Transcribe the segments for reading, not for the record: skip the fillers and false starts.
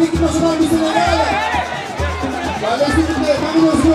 l'équipe nationale du Sénégal. Allez, s'il vous plaît, mademoiselle.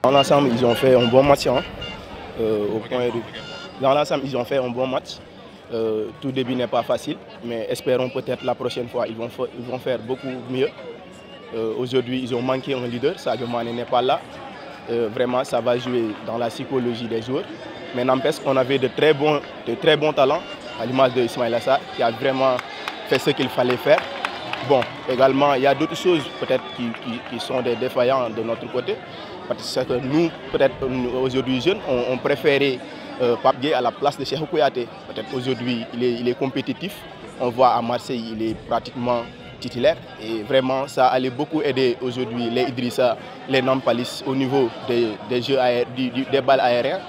Dans l'ensemble, ils ont fait un bon match. Dans l'ensemble, ils ont fait un bon match. Tout début n'est pas facile, mais espérons peut-être la prochaine fois, ils vont faire beaucoup mieux. Aujourd'hui, ils ont manqué un leader, Sadio Mané n'est pas là. Vraiment, ça va jouer dans la psychologie des joueurs. Mais n'empêche qu'on avait de très bons talents, à l'image de Ismaïla Sarr, qui a vraiment fait ce qu'il fallait faire. Bon, également, il y a d'autres choses peut-être qui sont des défaillants de notre côté. Parce que nous, peut-être aujourd'hui jeunes, on préférait Pape Gueye à la place de Cheikhou Kouyaté. Peut-être aujourd'hui, il est compétitif. On voit à Marseille, il est pratiquement titulaire. Et vraiment, ça allait beaucoup aider aujourd'hui les Idrissa, les Nampalis au niveau des jeux des balles aériennes.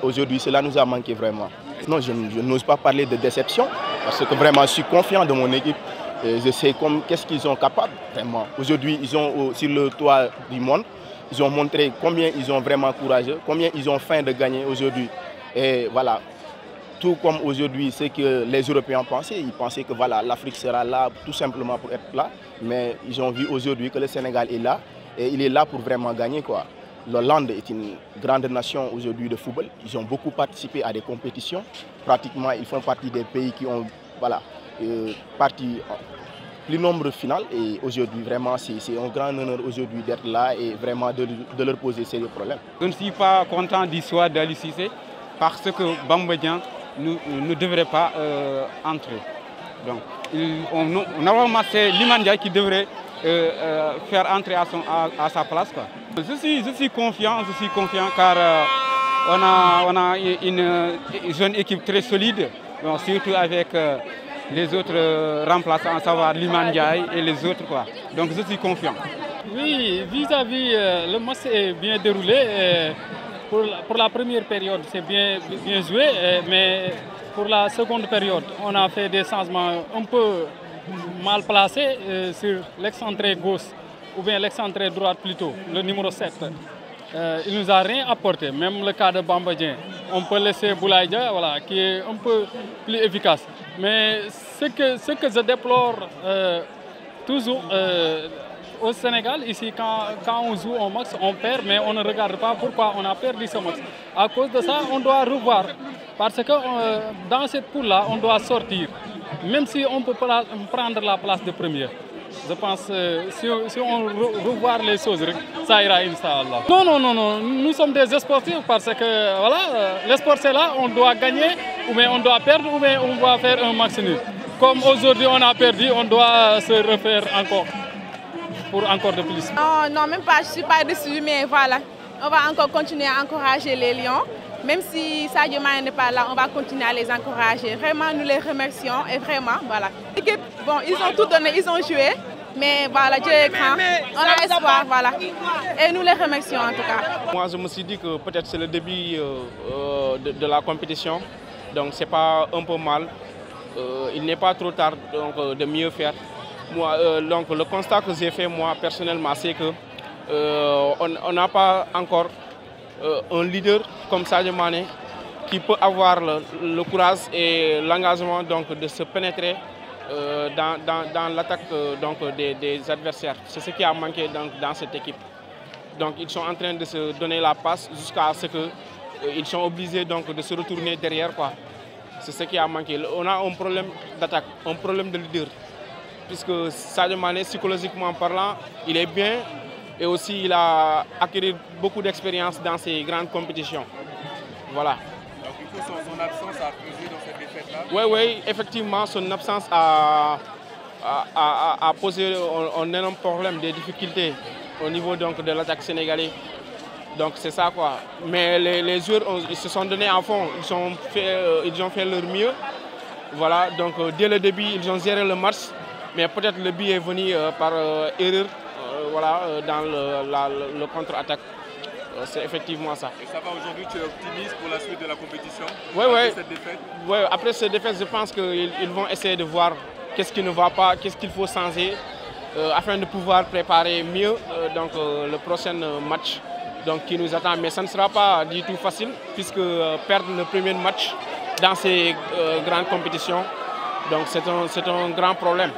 Aujourd'hui, cela nous a manqué vraiment. Non, je n'ose pas parler de déception parce que vraiment, je suis confiant de mon équipe. Je sais qu'est-ce qu'ils sont capables vraiment. Aujourd'hui, ils ont sur le toit du monde. Ils ont montré combien ils sont vraiment courageux, combien ils ont faim de gagner aujourd'hui. Et voilà, tout comme aujourd'hui, c'est que les Européens pensaient. Ils pensaient que voilà, l'Afrique sera là tout simplement pour être là. Mais ils ont vu aujourd'hui que le Sénégal est là. Et il est là pour vraiment gagner, quoi. L'Hollande est une grande nation aujourd'hui de football. Ils ont beaucoup participé à des compétitions. Pratiquement, ils font partie des pays qui ont parti plus nombreux final. Et aujourd'hui, vraiment, c'est un grand honneur aujourd'hui d'être là et vraiment de leur poser ces problèmes. Je ne suis pas content du choix d'Aliou Cissé parce que Bamba Dieng ne devrait pas entrer. Donc, normalement, c'est Iliman Ndiaye qui devrait faire entrer à sa place, quoi. Je suis confiant car on a une jeune équipe très solide, donc surtout avec les autres remplaçants, à savoir Iliman Ndiaye et les autres, quoi. Donc je suis confiant. Oui, vis-à-vis, le match est bien déroulé. Pour la première période, c'est bien joué, mais pour la seconde période, on a fait des changements un peu mal placés sur l'excentré gauche, ou bien l'excentré droite plutôt, le numéro 7. Il ne nous a rien apporté, même le cas de Bamba Dieng. On peut laisser Boulaïdia, voilà, qui est un peu plus efficace. Mais ce que je déplore toujours au Sénégal, ici, quand on joue un match, on perd, mais on ne regarde pas pourquoi on a perdu ce match. À cause de ça, on doit revoir. Parce que dans cette poule-là, on doit sortir. Même si on peut prendre la place de premier. Je pense si on revoit les choses, ça ira, Inch'Allah. Non, nous sommes des sportifs parce que voilà, le sport c'est là, on doit gagner, ou bien on doit perdre, ou bien on doit faire un match nul. Comme aujourd'hui on a perdu, on doit se refaire encore, pour encore de plus. Non, même pas, je ne suis pas déçue, mais voilà, on va encore continuer à encourager les Lions. Même si Sadio Mané n'est pas là, on va continuer à les encourager. Vraiment, nous les remercions et vraiment, voilà. L'équipe, bon, ils ont tout donné, ils ont joué, mais voilà, Dieu est grand, on a espoir, voilà. Et nous les remercions en tout cas. Moi, je me suis dit que peut-être c'est le début de la compétition, donc c'est pas un peu mal. Il n'est pas trop tard donc, de mieux faire. Moi, donc le constat que j'ai fait moi personnellement, c'est que on n'a pas encore un leader comme Sadio Mané qui peut avoir le courage et l'engagement de se pénétrer dans l'attaque des adversaires. C'est ce qui a manqué dans cette équipe. Donc ils sont en train de se donner la passe jusqu'à ce qu'ils sont obligés de se retourner derrière. C'est ce qui a manqué. On a un problème d'attaque, un problème de leader. Puisque Sadio Mané, psychologiquement parlant, il est bien. Et aussi, il a acquis beaucoup d'expérience dans ces grandes compétitions. Voilà. Donc, il faut son absence à peser dans cette défaite-là? Oui, effectivement, son absence a posé un énorme problème, des difficultés au niveau de l'attaque sénégalaise. Donc, c'est ça quoi. Mais les joueurs, ils se sont donnés à fond, ils ont fait leur mieux. Voilà, donc dès le début, ils ont géré le match. Mais peut-être le but est venu par erreur. Voilà, dans le contre-attaque. C'est effectivement ça. Et ça va aujourd'hui, tu es optimiste pour la suite de la compétition? Oui. Après cette défaite? Oui, après cette défaite, je pense qu'ils vont essayer de voir qu'est-ce qui ne va pas, qu'est-ce qu'il faut changer afin de pouvoir préparer mieux le prochain match qui nous attend. Mais ça ne sera pas du tout facile puisque perdre le premier match dans ces grandes compétitions, c'est un grand problème.